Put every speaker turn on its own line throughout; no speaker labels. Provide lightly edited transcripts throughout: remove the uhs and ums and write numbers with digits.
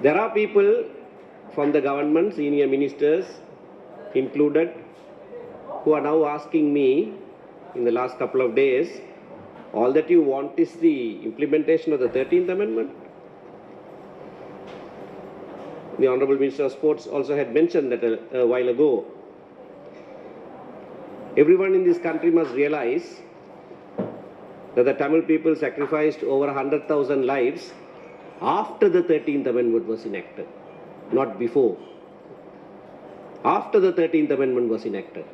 There are people from the government, senior ministers included, who are now asking me in the last couple of days, all that you want is the implementation of the 13th Amendment. The Honorable Minister of Sports also had mentioned that a while ago. Everyone in this country must realize that the Tamil people sacrificed over 100,000 lives after the 13th Amendment was enacted, not before. After the 13th Amendment was enacted.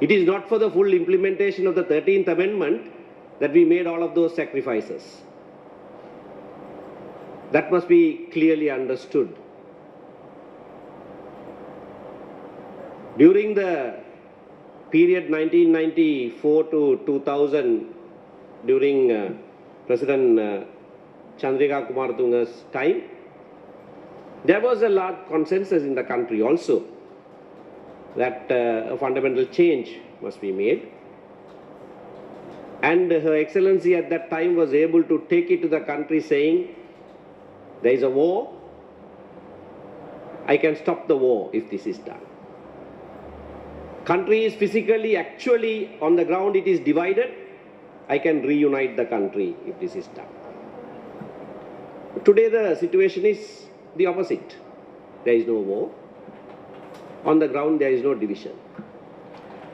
It is not for the full implementation of the 13th Amendment that we made all of those sacrifices. That must be clearly understood. During the period 1994 to 2000, during President Chandrika Kumaratunga's time, there was a large consensus in the country also that a fundamental change must be made. And Her Excellency at that time was able to take it to the country saying, there is a war, I can stop the war if this is done. Country is physically, actually on the ground it is divided, I can reunite the country if this is done. Today the situation is the opposite. There is no war. On the ground there is no division.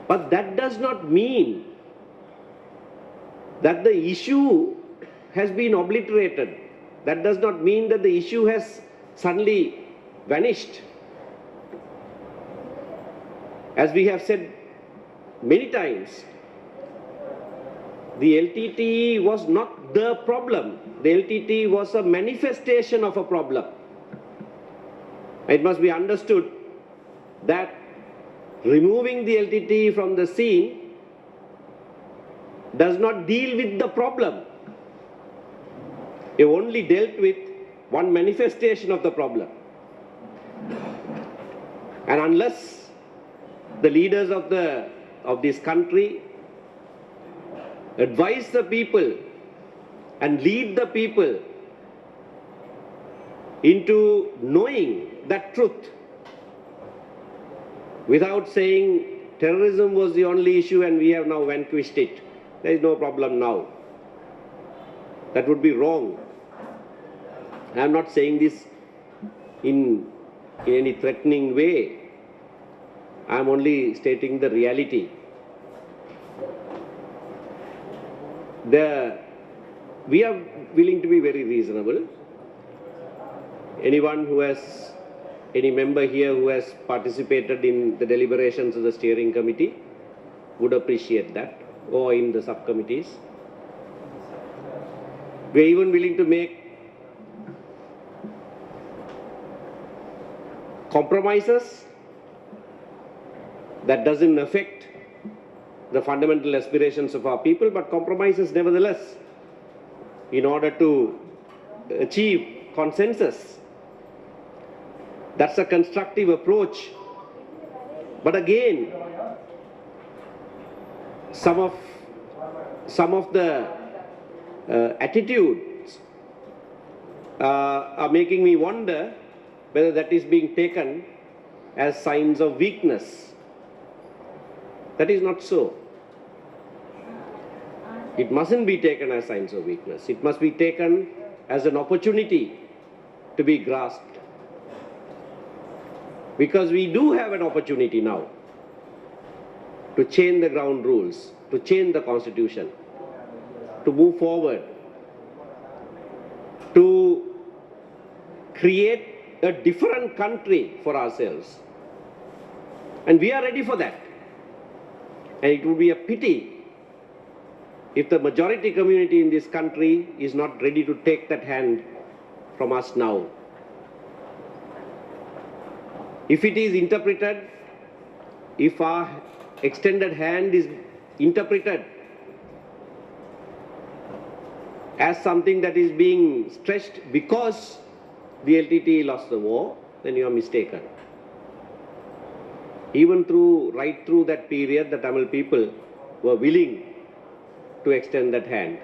But that does not mean that the issue has been obliterated. That does not mean that the issue has suddenly vanished. As we have said many times, the LTTE was not the problem. The LTTE was a manifestation of a problem. It must be understood that removing the LTTE from the scene does not deal with the problem. It only dealt with one manifestation of the problem. And unless the leaders of this country advise the people and lead the people into knowing that truth, without saying terrorism was the only issue and we have now vanquished it, there is no problem now. That would be wrong. I am not saying this in any threatening way. I am only stating the reality. We are willing to be very reasonable. Any member here who has participated in the deliberations of the steering committee would appreciate that, or in the subcommittees. We are even willing to make compromises that doesn't affect the fundamental aspirations of our people, but compromises nevertheless in order to achieve consensus. That's a constructive approach. But again, some of the attitudes are making me wonder whether that is being taken as signs of weakness. That is not so. It mustn't be taken as signs of weakness. It must be taken as an opportunity to be grasped. Because we do have an opportunity now to change the ground rules, to change the constitution, to move forward, to create a different country for ourselves. And we are ready for that. And it would be a pity if the majority community in this country is not ready to take that hand from us now. If it is interpreted, if our extended hand is interpreted as something that is being stretched because the LTTE lost the war, then you are mistaken. Even right through that period, the Tamil people were willing to extend that hand.